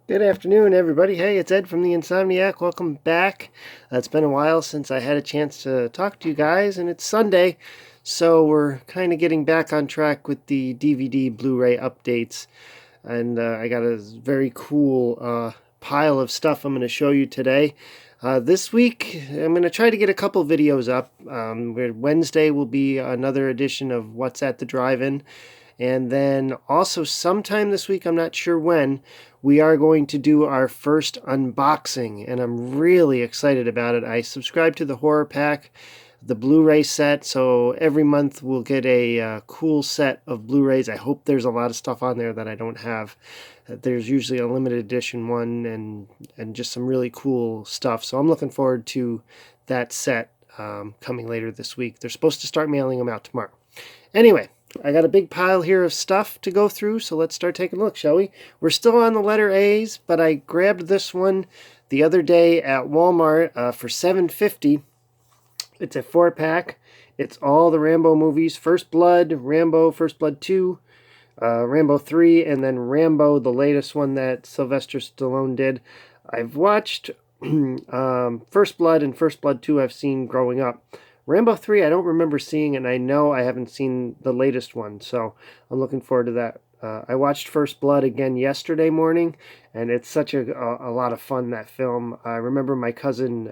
Good afternoon, everybody. Hey, it's Ed from the Insomniac. Welcome back. It's been a while since I had a chance to talk to you guys, and it's Sunday, so we're kind of getting back on track with the DVD Blu-ray updates. And I got a very cool pile of stuff I'm going to show you today. This week, I'm going to try to get a couple videos up. Wednesday will be another edition of What's at the Drive-In. And then also sometime this week, I'm not sure when, we are going to do our first unboxing, and I'm really excited about it. I subscribe to the horror pack, the Blu-ray set, so every month we'll get a cool set of Blu-rays. I hope there's a lot of stuff on there that I don't have. There's usually a limited edition one and just some really cool stuff. So I'm looking forward to that set coming later this week. They're supposed to start mailing them out tomorrow. Anyway, I got a big pile here of stuff to go through, so let's start taking a look, shall we? We're still on the letter A's, but I grabbed this one the other day at Walmart for $7.50. It's a 4-pack. It's all the Rambo movies: First Blood, Rambo, First Blood 2, Rambo 3, and then Rambo, the latest one that Sylvester Stallone did. I've watched First Blood and First Blood 2 I've seen growing up. Rambo 3 I don't remember seeing, and I know I haven't seen the latest one, so I'm looking forward to that. I watched First Blood again yesterday morning, and it's such a lot of fun, that film. I remember my cousin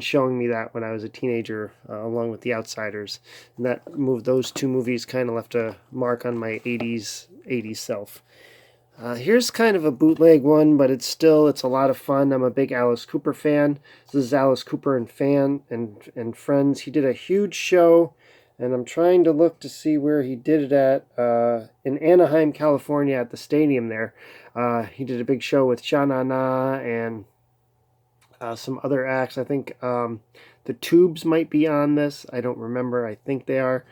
showing me that when I was a teenager, along with The Outsiders, and those two movies kind of left a mark on my 80s self. Here's kind of a bootleg one, but it's a lot of fun. I'm a big Alice Cooper fan. This is Alice Cooper and Friends. He did a huge show, and I'm trying to look to see where he did it at. In Anaheim, California, at the stadium there. He did a big show with Sha Na Na and some other acts. I think the Tubes might be on this. I don't remember. I think they are.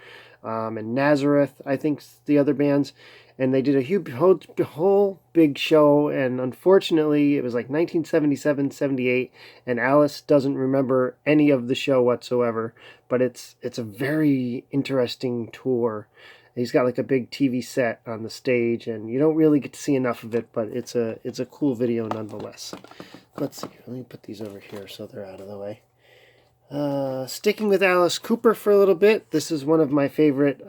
And Nazareth, I think, the other bands. And they did a whole big show, and unfortunately it was like 1977, 78, and Alice doesn't remember any of the show whatsoever, but it's a very interesting tour. He's got like a big TV set on the stage, and you don't really get to see enough of it, but it's a cool video nonetheless. Let's see, let me put these over here so they're out of the way. Sticking with Alice Cooper for a little bit, this is one of my favorite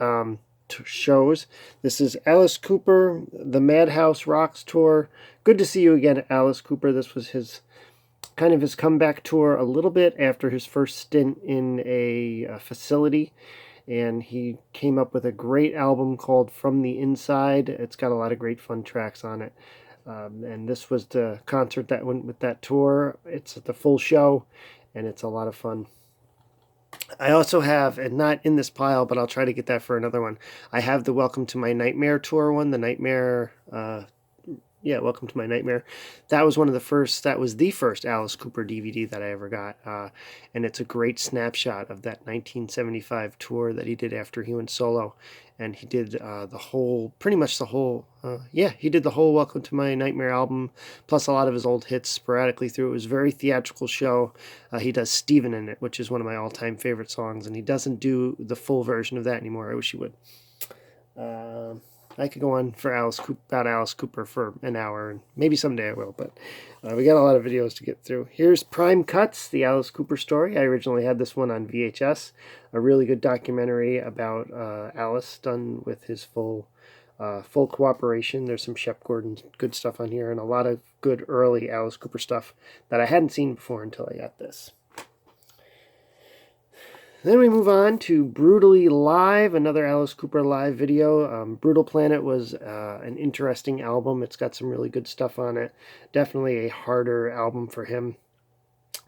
shows. This is Alice Cooper, the Madhouse Rocks tour. Good to see you again, Alice Cooper. This was his comeback tour a little bit after his first stint in a facility, and he came up with a great album called From the Inside. It's got a lot of great fun tracks on it. And this was the concert that went with that tour. It's the full show, and it's a lot of fun. I also have, and not in this pile, but I'll try to get that for another one, I have the Welcome to My Nightmare tour one, the Nightmare, Welcome to My Nightmare. That was the first Alice Cooper DVD that I ever got, and it's a great snapshot of that 1975 tour that he did after he went solo, and he did he did the whole Welcome to My Nightmare album, plus a lot of his old hits sporadically through. It was a very theatrical show. He does Steven in it, which is one of my all-time favorite songs, and he doesn't do the full version of that anymore. I wish he would. I could go on for about Alice Cooper for an hour, and maybe someday I will, but we got a lot of videos to get through. Here's Prime Cuts, the Alice Cooper story. I originally had this one on VHS, a really good documentary about Alice, done with his full cooperation. There's some Shep Gordon good stuff on here, and a lot of good early Alice Cooper stuff that I hadn't seen before until I got this. Then we move on to Brutally Live, another Alice Cooper live video. Brutal Planet was an interesting album. It's got some really good stuff on it. Definitely a harder album for him.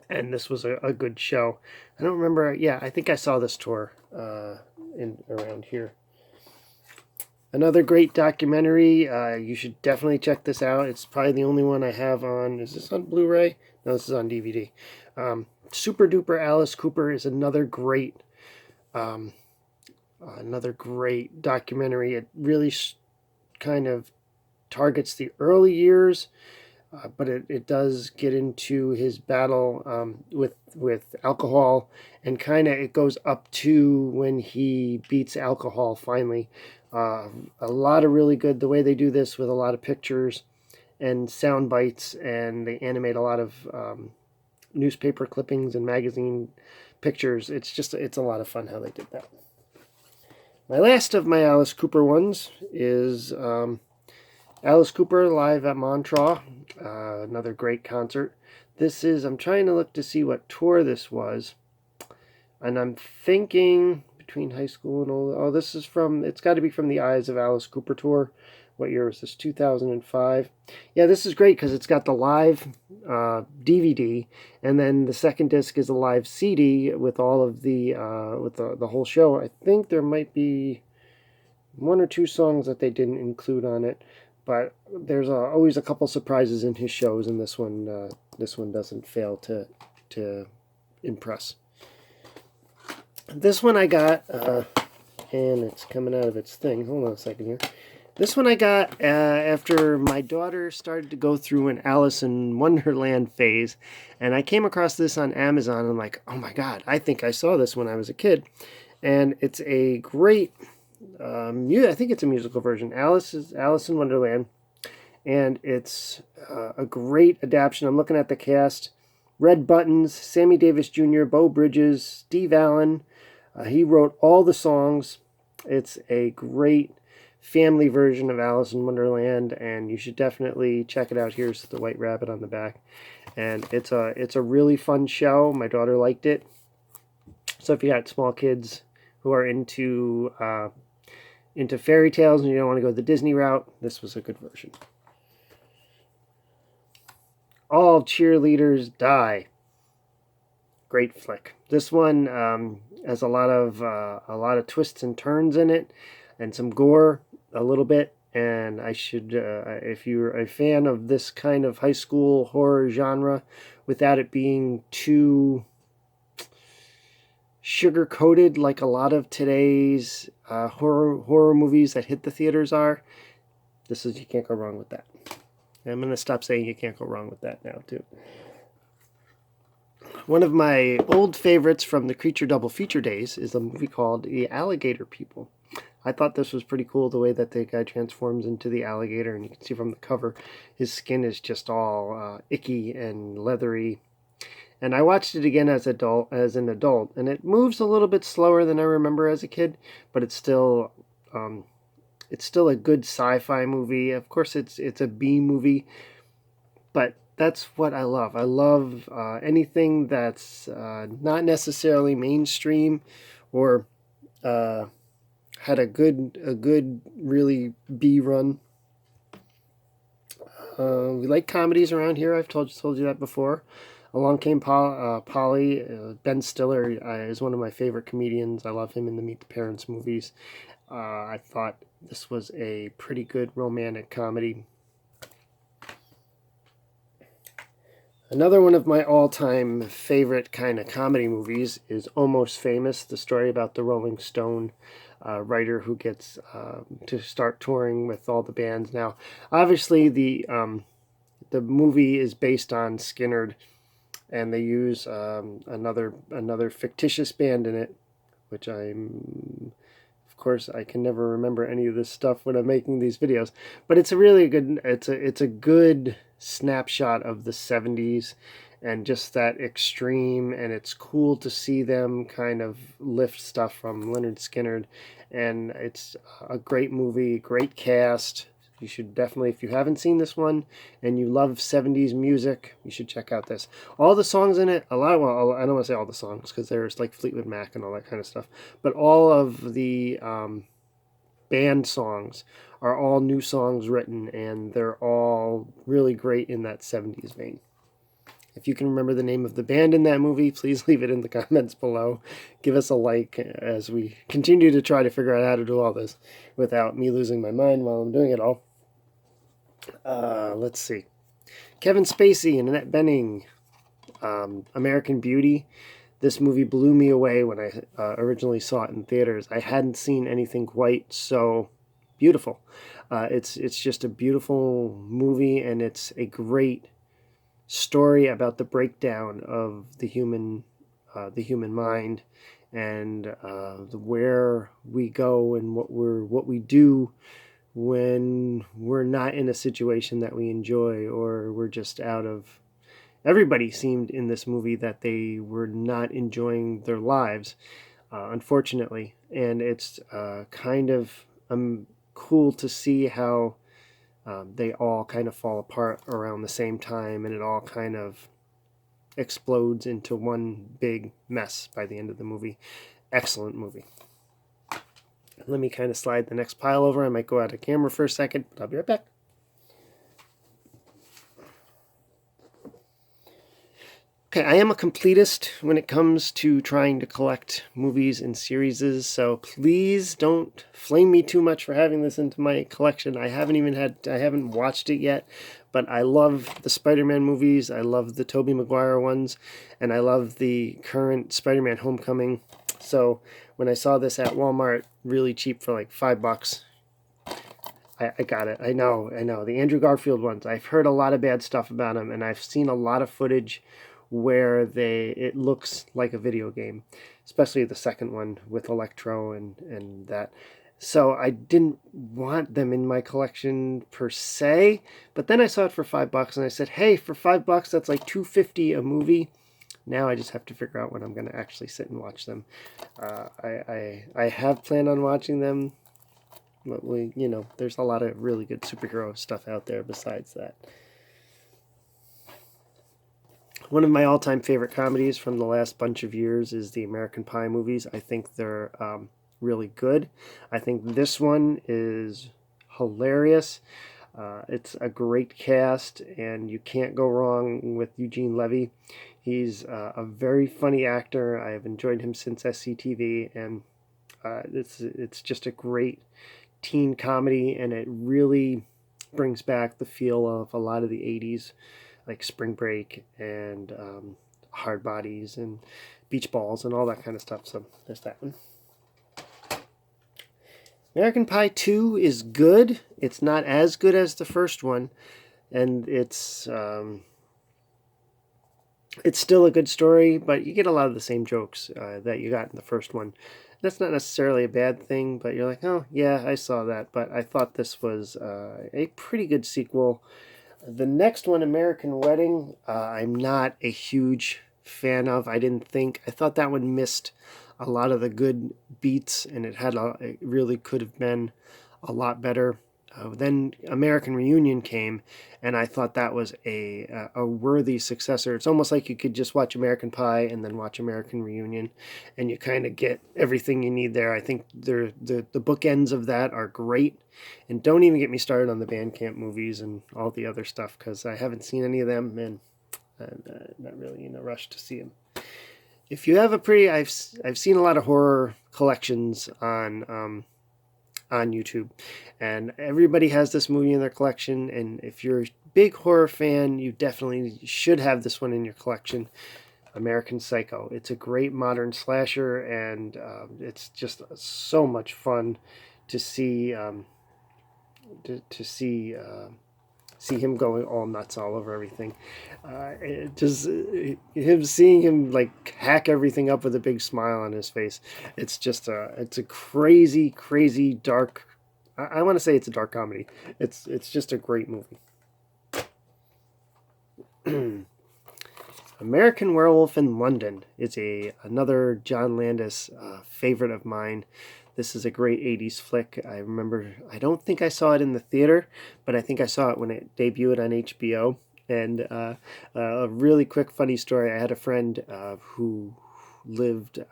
And this was a good show. I don't remember. Yeah, I think I saw this tour around here. Another great documentary. You should definitely check this out. It's probably the only one I have on. Is this on Blu-ray? No, this is on DVD. Super Duper Alice Cooper is another great documentary. It really kind of targets the early years, but it does get into his battle with alcohol, and it goes up to when he beats alcohol finally. A lot of really good, the way they do this with a lot of pictures and sound bites, and they animate a lot of newspaper clippings and magazine pictures. It's a lot of fun how they did that. My last of my Alice Cooper ones is Alice Cooper live at Montreux, another great concert. I'm trying to look to see what tour this was, and I'm thinking between high school and this is it's got to be from the Eyes of Alice Cooper tour. What year was this? 2005. Yeah, this is great because it's got the live DVD, and then the second disc is a live CD with all of with the whole show. I think there might be one or two songs that they didn't include on it, but there's always a couple surprises in his shows, and this one doesn't fail to impress. This one I got, and it's coming out of its thing. Hold on a second here. This one I got after my daughter started to go through an Alice in Wonderland phase, and I came across this on Amazon, and I'm like, oh my god, I think I saw this when I was a kid. And it's a great, I think it's a musical version, Alice in Wonderland, and it's a great adaptation. I'm looking at the cast: Red Buttons, Sammy Davis Jr., Beau Bridges, Steve Allen. He wrote all the songs. It's a great family version of Alice in Wonderland, and you should definitely check it out. Here's the white rabbit on the back, and it's a really fun show. My daughter liked it. So if you got small kids who are into fairy tales and you don't want to go the Disney route, this was a good version. All Cheerleaders Die. Great flick. This one has a lot of twists and turns in it, and some gore a little bit. And if you're a fan of this kind of high school horror genre, without it being too sugar-coated like a lot of today's horror movies that hit the theaters are, you can't go wrong with that. I'm going to stop saying you can't go wrong with that now, too. One of my old favorites from the Creature Double Feature days is a movie called The Alligator People. I thought this was pretty cool, the way that the guy transforms into the alligator, and you can see from the cover, his skin is just all icky and leathery. And I watched it again as an adult, and it moves a little bit slower than I remember as a kid, but it's still a good sci-fi movie. Of course, it's a B movie, but that's what I love. I love anything that's not necessarily mainstream or had a good really B run. We like comedies around here. I've told you that before. Along Came Polly. Ben Stiller is one of my favorite comedians. I love him in the Meet the Parents movies. I thought this was a pretty good romantic comedy. Another one of my all-time favorite kind of comedy movies is Almost Famous, the story about the Rolling Stone writer who gets to start touring with all the bands. Now, obviously, the movie is based on Skynyrd, and they use another fictitious band in it, which of course, I can never remember any of this stuff when I'm making these videos. But it's a really good, it's a good snapshot of the 70s and just that extreme, and it's cool to see them kind of lift stuff from Lynyrd Skynyrd. And it's a great movie, great cast. You should definitely, if you haven't seen this one and you love 70s music, you should check out this. All the songs in it, I don't want to say all the songs because there's like Fleetwood Mac and all that kind of stuff, but all of the band songs are all new songs written, and they're all really great in that 70s vein. If you can remember the name of the band in that movie, please leave it in the comments below. Give us a like as we continue to try to figure out how to do all this without me losing my mind while I'm doing it all. Let's see. Kevin Spacey and Annette Bening, American Beauty. This movie blew me away when I originally saw it in theaters. I hadn't seen anything quite so beautiful. It's just a beautiful movie, and it's a great story about the breakdown of the human mind, and where we go and what we do when we're not in a situation that we enjoy, or we're just out of... Everybody seemed in this movie that they were not enjoying their lives, unfortunately. And it's kind of cool to see how they all kind of fall apart around the same time, and it all kind of explodes into one big mess by the end of the movie. Excellent movie. Let me kind of slide the next pile over. I might go out of camera for a second, but I'll be right back. Okay, I am a completist when it comes to trying to collect movies and series, so please don't flame me too much for having this into my collection. I haven't watched it yet, but I love the Spider-Man movies. I love the Tobey Maguire ones, and I love the current Spider-Man Homecoming. So when I saw this at Walmart, really cheap for like $5, I got it. I know. The Andrew Garfield ones. I've heard a lot of bad stuff about them, and I've seen a lot of footage where it looks like a video game, especially the second one with Electro and that. So I didn't want them in my collection per se, but then I saw it for $5 and I said, hey, for $5, that's like $2.50 a movie. Now I just have to figure out when I'm going to actually sit and watch them. I have planned on watching them, but there's a lot of really good superhero stuff out there besides that. One of my all-time favorite comedies from the last bunch of years is the American Pie movies. I think they're really good. I think this one is hilarious. It's a great cast, and you can't go wrong with Eugene Levy. He's a very funny actor. I have enjoyed him since SCTV, and it's just a great teen comedy, and it really brings back the feel of a lot of the 80s, like Spring Break and Hard Bodies and Beach Balls and all that kind of stuff. So there's that one. American Pie 2 is good. It's not as good as the first one, and it's still a good story, but you get a lot of the same jokes that you got in the first one. That's not necessarily a bad thing, but you're like, oh yeah, I saw that. But I thought this was a pretty good sequel. The next one, American Wedding, I'm not a huge fan of. I thought that one missed a lot of the good beats, and it really could have been a lot better. Then American Reunion came, and I thought that was a worthy successor. It's almost like you could just watch American Pie and then watch American Reunion, and you kind of get everything you need there. I think the bookends of that are great. And don't even get me started on the Bandcamp movies and all the other stuff, because I haven't seen any of them, and I'm not really in a rush to see them. If you have I've seen a lot of horror collections on YouTube, and everybody has this movie in their collection, and if you're a big horror fan, you definitely should have this one in your collection. American Psycho. It's a great modern slasher, and it's just so much fun to see see him going all nuts all over everything. Seeing him like hack everything up with a big smile on his face. It's just it's a crazy dark. I want to say it's a dark comedy. It's just a great movie. American Werewolf in London is another John Landis favorite of mine. This is a great 80s flick. I remember, I don't think I saw it in the theater, but I think I saw it when it debuted on HBO. And a really quick funny story. I had a friend who lived,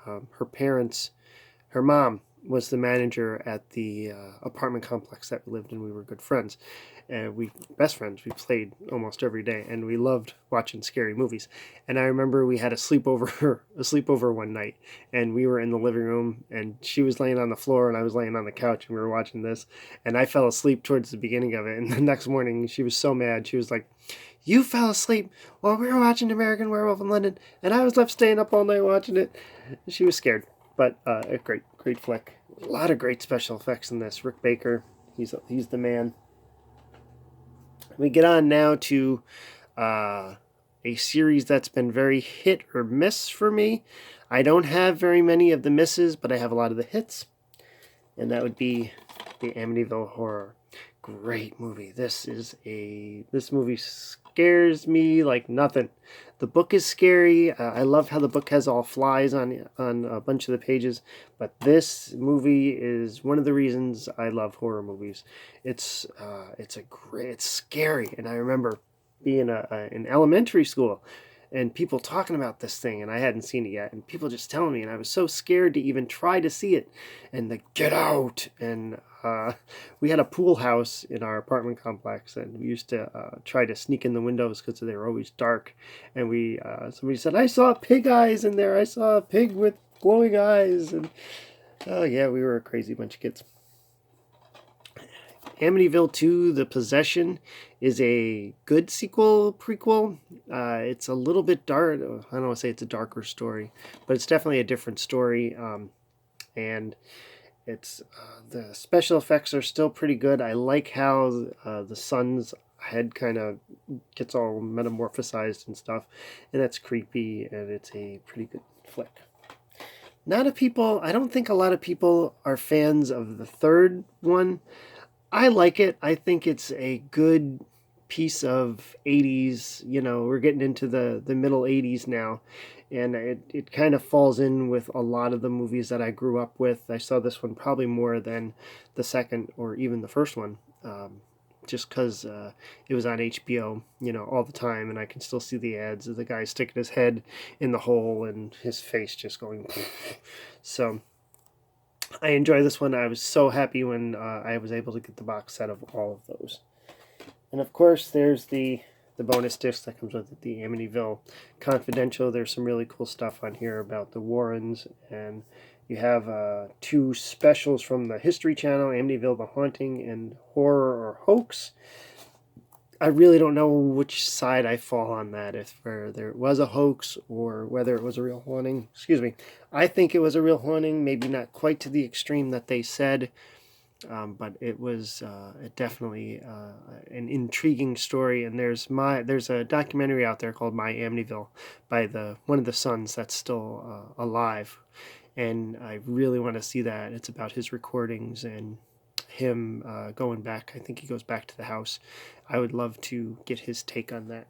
her mom was the manager at the apartment complex that we lived in. We were good friends. Best friends. We played almost every day, and we loved watching scary movies. And I remember we had a sleepover one night, and we were in the living room, and she was laying on the floor, and I was laying on the couch, and we were watching this. And I fell asleep towards the beginning of it. And the next morning, she was so mad. She was like, "You fell asleep while we were watching American Werewolf in London, and I was left staying up all night watching it." She was scared, but a great flick. A lot of great special effects in this. Rick Baker, he's the man. We get on now to a series that's been very hit or miss for me. I don't have very many of the misses, but I have a lot of the hits, and that would be the Amityville Horror. great movie. This movie scares me like nothing. The book is scary. I love how the book has all flies on a bunch of the pages, but this movie is one of the reasons I love horror movies. It's scary, and I remember being in elementary school and people talking about this thing, and I hadn't seen it yet, and people just telling me, and I was so scared to even try to see it, and the get out, and we had a pool house in our apartment complex, and we used to try to sneak in the windows because they were always dark, and somebody said, I saw pig eyes in there, I saw a pig with glowing eyes, and oh yeah, we were a crazy bunch of kids. Amityville 2, The Possession, is a good prequel. It's a little bit dark. I don't want to say it's a darker story, but it's definitely a different story. And it's the special effects are still pretty good. I like how the son's head kind of gets all metamorphosized and stuff, and that's creepy, and it's a pretty good flick. I don't think a lot of people are fans of the third one. I like it. I think it's a good piece of 80s. We're getting into the middle 80s now, and it kind of falls in with a lot of the movies that I grew up with. I saw this one probably more than the second or even the first one, just because it was on HBO, all the time, and I can still see the ads of the guy sticking his head in the hole and his face just going. So I enjoy this one. I was so happy when I was able to get the box set of all of those. And of course, there's the bonus disc that comes with it, the Amityville Confidential. There's some really cool stuff on here about the Warrens, and you have 2 specials from the History Channel, Amityville The Haunting and Horror or Hoax. I really don't know which side I fall on that, if there was a hoax or whether it was a real haunting. Excuse me. I think it was a real haunting, maybe not quite to the extreme that they said, but it was definitely an intriguing story. And there's a documentary out there called My Amityville by one of the sons that's still alive, and I really want to see that. It's about his recordings and him going back. I think he goes back to the house. I would love to get his take on that.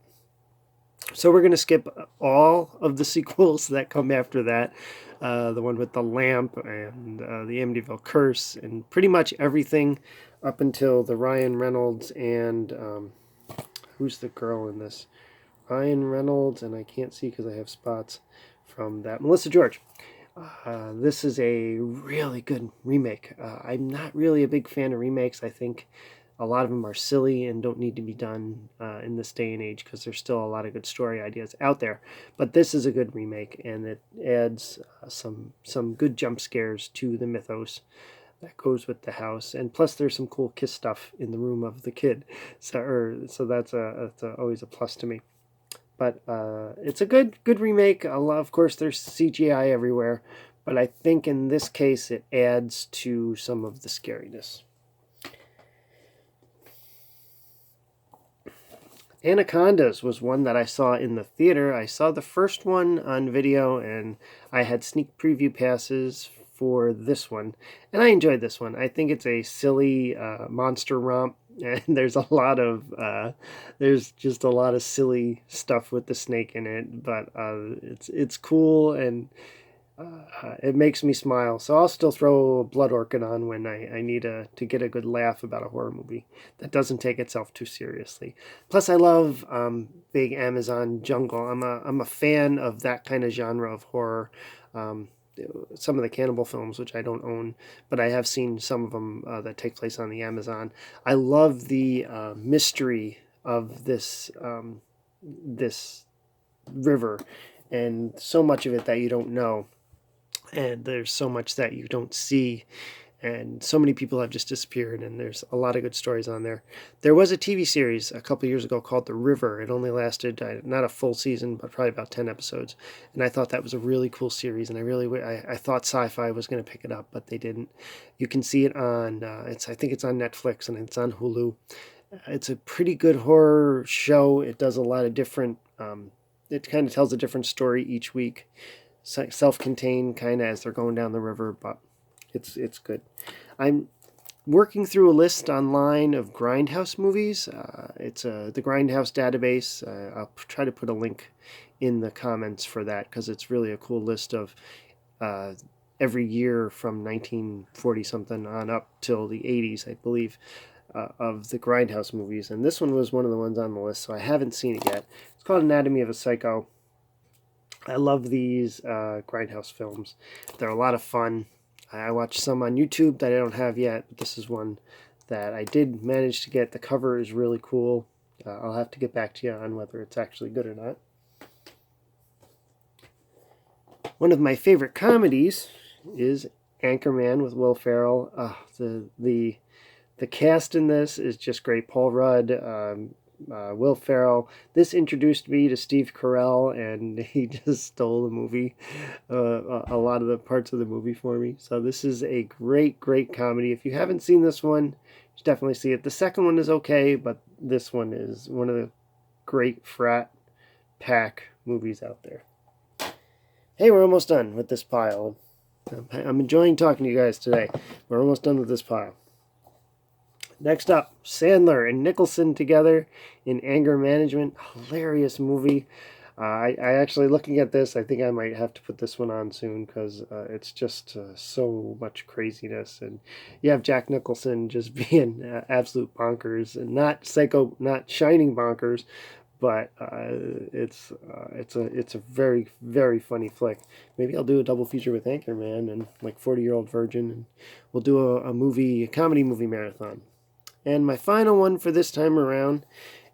So we're going to skip all of the sequels that come after that. The one with the lamp and the Amityville Curse and pretty much everything up until the Ryan Reynolds and who's the girl in this? Ryan Reynolds, and I can't see because I have spots from that. Melissa George. This is a really good remake. I'm not really a big fan of remakes. I think a lot of them are silly and don't need to be done in this day and age because there's still a lot of good story ideas out there. But this is a good remake, and it adds some good jump scares to the mythos that goes with the house. And plus, there's some cool kiss stuff in the room of the kid. So that's always a plus to me. But it's a good remake. Of course, there's CGI everywhere, but I think in this case it adds to some of the scariness. Anacondas was one that I saw in the theater. I saw the first one on video, and I had sneak preview passes for this one, and I enjoyed this one. I think it's a silly monster romp, and there's just a lot of silly stuff with the snake in it, but it's cool, and it makes me smile. So I'll still throw Blood Orchid on when I need to get a good laugh about a horror movie that doesn't take itself too seriously. Plus, I love big Amazon jungle. I'm a fan of that kind of genre of horror. Some of the cannibal films, which I don't own, but I have seen some of them that take place on the Amazon. I love the mystery of this river, and so much of it that you don't know, and there's so much that you don't see, and so many people have just disappeared, and there's a lot of good stories on there. There was a TV series a couple years ago called The River. It only lasted not a full season, but probably about 10 episodes, and I thought that was a really cool series, and I thought Sci-Fi was going to pick it up, but they didn't. You can see it on I think it's on Netflix, and it's on Hulu. It's a pretty good horror show. It does a lot of different it kind of tells a different story each week, self-contained kind of as they're going down the river, but it's good. I'm working through a list online of Grindhouse movies. It's the Grindhouse database. I'll try to put a link in the comments for that because it's really a cool list of every year from 1940 something on up till the 80s, I believe, of the Grindhouse movies. And this one was one of the ones on the list, so I haven't seen it yet. It's called Anatomy of a Psycho. I love these Grindhouse films. They're a lot of fun. I watched some on YouTube that I don't have yet, but this is one that I did manage to get. The cover is really cool. I'll have to get back to you on whether it's actually good or not. One of my favorite comedies is Anchorman with Will Ferrell. The cast in this is just great. Paul Rudd, Will Ferrell. This introduced me to Steve Carell, and he just stole the movie, a lot of the parts of the movie for me. So this is a great, great comedy. If you haven't seen this one, you should definitely see it. The second one is okay, but this one is one of the great frat pack movies out there. Hey, we're almost done with this pile. I'm enjoying talking to you guys today. We're almost done with this pile. Next up, Sandler and Nicholson together in Anger Management. Hilarious movie. I actually, looking at this, I think I might have to put this one on soon because it's just so much craziness. And you have Jack Nicholson just being absolute bonkers, and not psycho, not shining bonkers, but it's a very, very funny flick. Maybe I'll do a double feature with Anchorman and like 40-Year-Old Virgin, and we'll do a comedy movie marathon. And my final one for this time around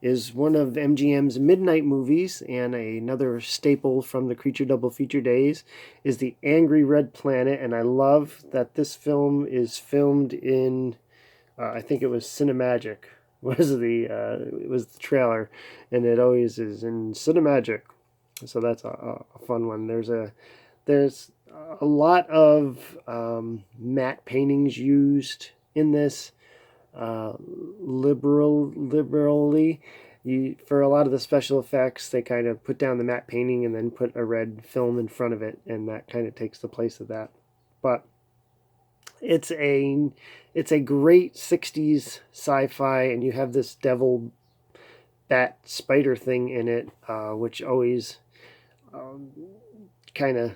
is one of MGM's midnight movies, and another staple from the Creature Double Feature days is The Angry Red Planet. And I love that this film is filmed in, I think it was Cinemagic, it was the trailer, and it always is in Cinemagic. So that's a fun one. There's a lot of matte paintings used in this. Liberally, for a lot of the special effects, they kind of put down the matte painting and then put a red film in front of it, and that kind of takes the place of that. But it's a great 60s sci-fi, and you have this devil bat spider thing in it, which always kind of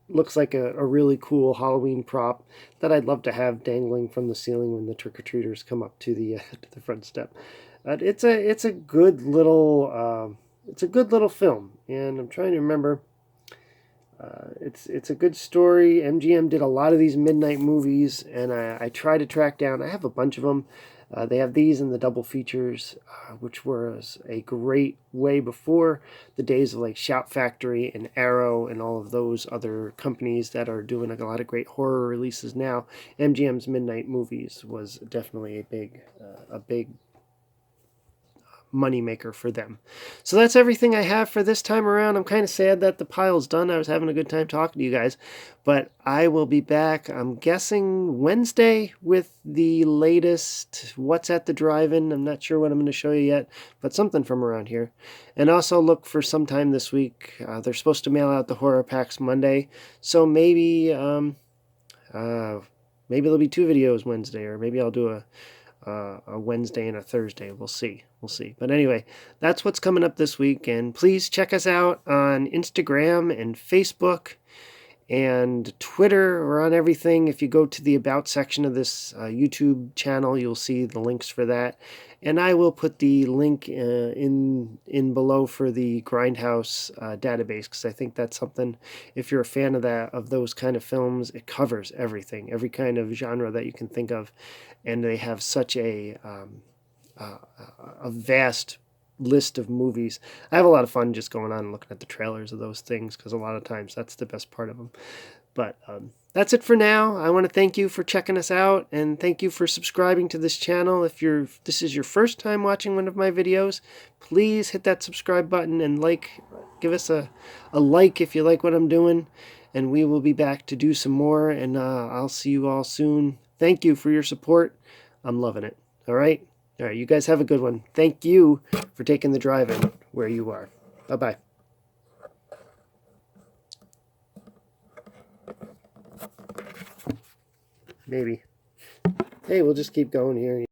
looks like a really cool Halloween prop that I'd love to have dangling from the ceiling when the trick-or-treaters come up to the front step. It's a good little film, and I'm trying to remember. It's a good story. MGM did a lot of these midnight movies, and I try to track down. I have a bunch of them. They have these in the double features, which was a great way before the days of like Shout Factory and Arrow and all of those other companies that are doing a lot of great horror releases now. MGM's midnight movies was definitely a big moneymaker for them. So that's everything I have for this time around. I'm kind of sad that the pile's done. I was having a good time talking to you guys, but I will be back, I'm guessing Wednesday, with the latest What's at the Drive-In. I'm not sure what I'm going to show you yet, but something from around here. And also look for sometime this week. They're supposed to mail out the horror packs Monday, so maybe there'll be 2 videos Wednesday, or maybe I'll do a Wednesday and a Thursday. We'll see. But anyway, that's what's coming up this week. And please check us out on Instagram and Facebook and Twitter. We're on everything. If you go to the About section of this YouTube channel, you'll see the links for that. And I will put the link in below for the Grindhouse database, because I think that's something, if you're a fan of those kind of films, it covers everything, every kind of genre that you can think of. And they have such a vast list of movies. I have a lot of fun just going on and looking at the trailers of those things, because a lot of times that's the best part of them. But that's it for now. I want to thank you for checking us out, and thank you for subscribing to this channel. If this is your first time watching one of my videos, please hit that subscribe button and give us a like if you like what I'm doing, and we will be back to do some more, and I'll see you all soon. Thank you for your support. I'm loving it. All right, you guys have a good one. Thank you for taking the drive-in where you are. Bye-bye. Maybe. Hey, we'll just keep going here.